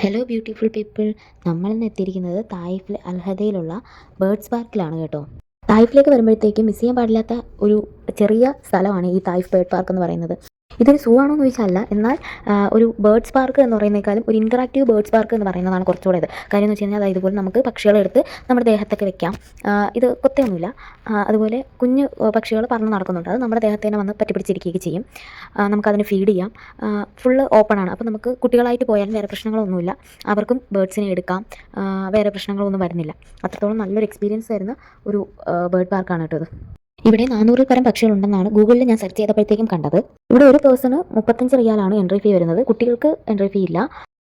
Hello beautiful people, നമ്മളിന്ന് എത്തിയിരിക്കുന്നത് തായിഫിൽ അൽഹദയിലുള്ള birds പാർക്കിലാണ് കേട്ടോ. തായിഫിലേക്ക് വരുമ്പോഴത്തേക്കും മിസ് ചെയ്യാൻ പാടില്ലാത്ത ഒരു ചെറിയ സ്ഥലമാണ് ഈ തായിഫ് ബേർഡ് പാർക്ക് എന്ന് പറയുന്നത്. ഇതൊരു സൂ ആണോ എന്ന് ചോദിച്ചാൽ അല്ല, എന്നാൽ ഒരു ബേർഡ്സ് പാർക്ക് എന്ന് പറയുന്നതിനേക്കാളും ഒരു ഇൻറ്ററാക്റ്റീവ് ബേർഡ്സ് പാർക്ക് എന്ന് പറയുന്നതാണ് കുറച്ചുകൂടെ ഇത്. കാര്യം എന്ന് വെച്ച് കഴിഞ്ഞാൽ ഇതുപോലെ നമുക്ക് പക്ഷികളെ എടുത്ത് നമ്മുടെ ദേഹത്തൊക്കെ വെക്കാം. ഇത് കൊത്തൊന്നുമില്ല. അതുപോലെ കുഞ്ഞു പക്ഷികൾ പറന്ന് നടക്കുന്നുണ്ട്, അത് നമ്മുടെ ദേഹത്ത് തന്നെ വന്ന് പറ്റിപ്പിടിച്ചിരിക്കുകയൊക്കെ ചെയ്യും. നമുക്കതിന് ഫീഡ് ചെയ്യാം. ഫുള്ള് ഓപ്പൺ ആണ്, അപ്പോൾ നമുക്ക് കുട്ടികളായിട്ട് പോയാലും വേറെ പ്രശ്നങ്ങളൊന്നുമില്ല. അവർക്കും ബേർഡ്സിനെ എടുക്കാം, വേറെ പ്രശ്നങ്ങളൊന്നും വരുന്നില്ല. അത്രത്തോളം നല്ലൊരു എക്സ്പീരിയൻസ് തരുന്ന ഒരു ബേർഡ് പാർക്കാണ് കേട്ടോ ഇത്. ഇവിടെ 400 തരം പക്ഷികളുണ്ടെന്നാണ് ഗൂഗിളിൽ ഞാൻ സെർച്ച് ചെയ്തപ്പോഴത്തേക്കും കണ്ടത്. ഇവിടെ ഒരു പേഴ്സണ് 35 റിയാലാണ് എൻട്രി ഫീ വരുന്നത്. കുട്ടികൾക്ക് എൻട്രി ഫീ ഇല്ല.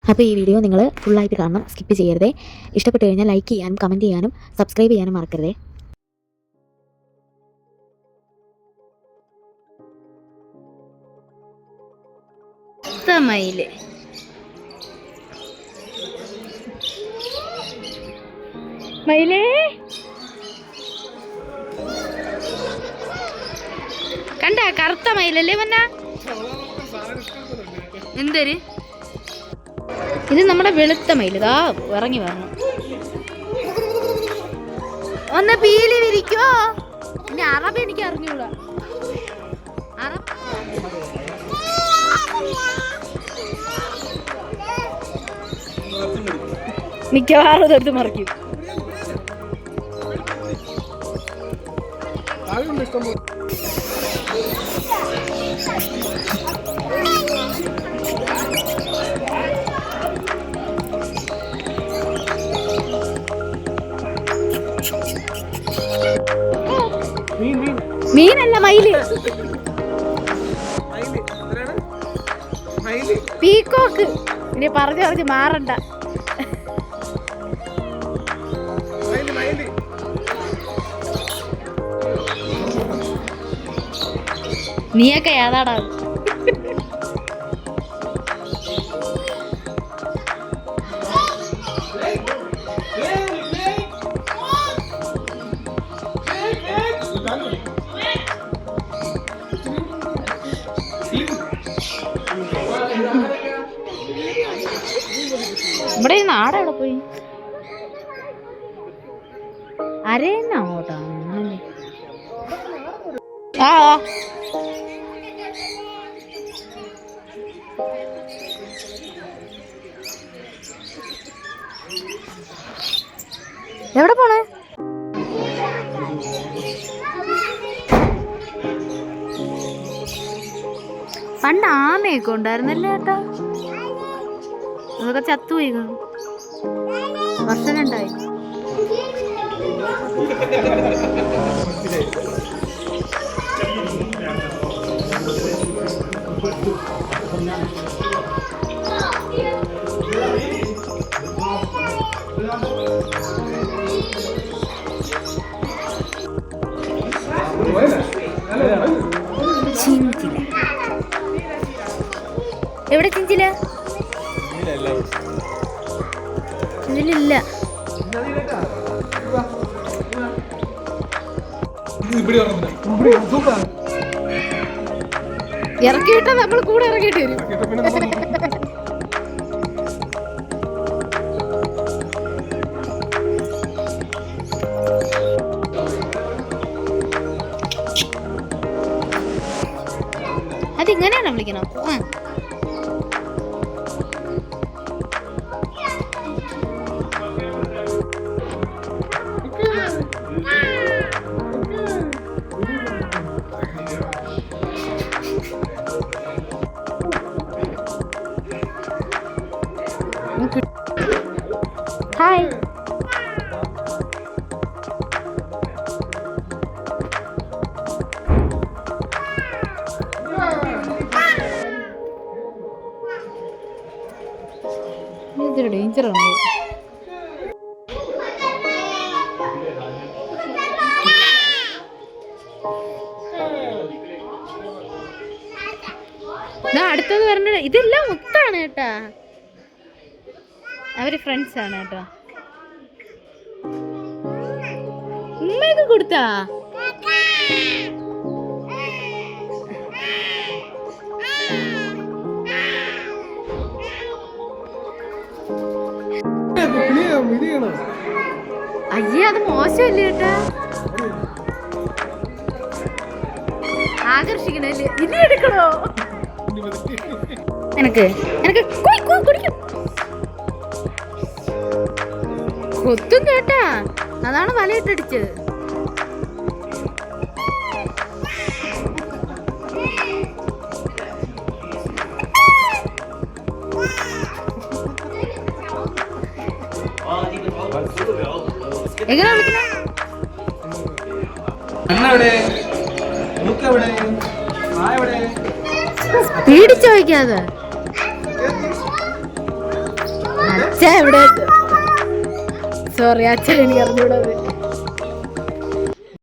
അപ്പോൾ ഈ വീഡിയോ നിങ്ങൾ ഫുള്ളായിട്ട് കാണണം, സ്കിപ്പ് ചെയ്യരുതേ. ഇഷ്ടപ്പെട്ട് കഴിഞ്ഞാൽ ലൈക്ക് ചെയ്യാനും കമൻറ്റ് ചെയ്യാനും സബ്സ്ക്രൈബ് ചെയ്യാനും മറക്കരുതേ. മയിലേ കണ്ട, കറുത്ത മയിലല്ലേ മന്ന? എന്തൊരു ഇത് നമ്മുടെ വെളുത്ത മയിൽ. ഇതാ ഇറങ്ങി വരണം. ഒന്ന് പീലി വിരിക്കോ? പിന്നെ അറബി എനിക്ക് അറിഞ്ഞൂടാ. മിക്കവാറും ഇതെടുത്ത് മറിക്കും. മീനല്ല, മയില്. പീക്കോക്ക്. ഇനി പറഞ്ഞു മാറണ്ട. നീയൊക്കെ ഏതാടാ? നമ്മുടെ ഈ നാടെവിടെ പോയി? അരേന്നാ അങ്ങോട്ടാ? ആ എവിടെ പോണേ? പണ്ട് ആമയൊക്കെ ഉണ്ടായിരുന്നല്ലേ ഏട്ടാ? അതൊക്കെ ചത്തുപോയി, വർഷം 2 ചിഞ്ചില എവിടെ? ചിഞ്ചില ഇതിലില്ല. ഇറക്കിയിട്ടാ നമ്മൾ കൂടെ ഇറങ്ങിയിട്ട് വരും. അതിങ്ങനെയാണോ വിളിക്കണം? ഹായ്. ഇതൊരു ഡേഞ്ചറാണ്. അടുത്തത് പറഞ്ഞ ഇതെല്ലാം മുത്താണ് കേട്ടാ. അവര് ഫ്രണ്ട്സ് ആണ് കേട്ടോ. ഉമ്മയൊക്കെ കൊടുത്താ മോശമല്ലേ ഏട്ടാ? ആകർഷിക്കണല്ലേ? ഇനി എടുക്കണോ? നിനക്ക് നിനക്ക് കുടിക്കും. കൊത്തും കേട്ടാ, അതാണ് വലയിട്ടടിച്ചത്. എങ്ങനെ വിളിക്കണേ? പേടിച്ചു വയ്ക്കാതെ അച്ഛ എവിടെ? സോറി അച്ഛൻ എനിക്ക് അറിഞ്ഞൂടാ.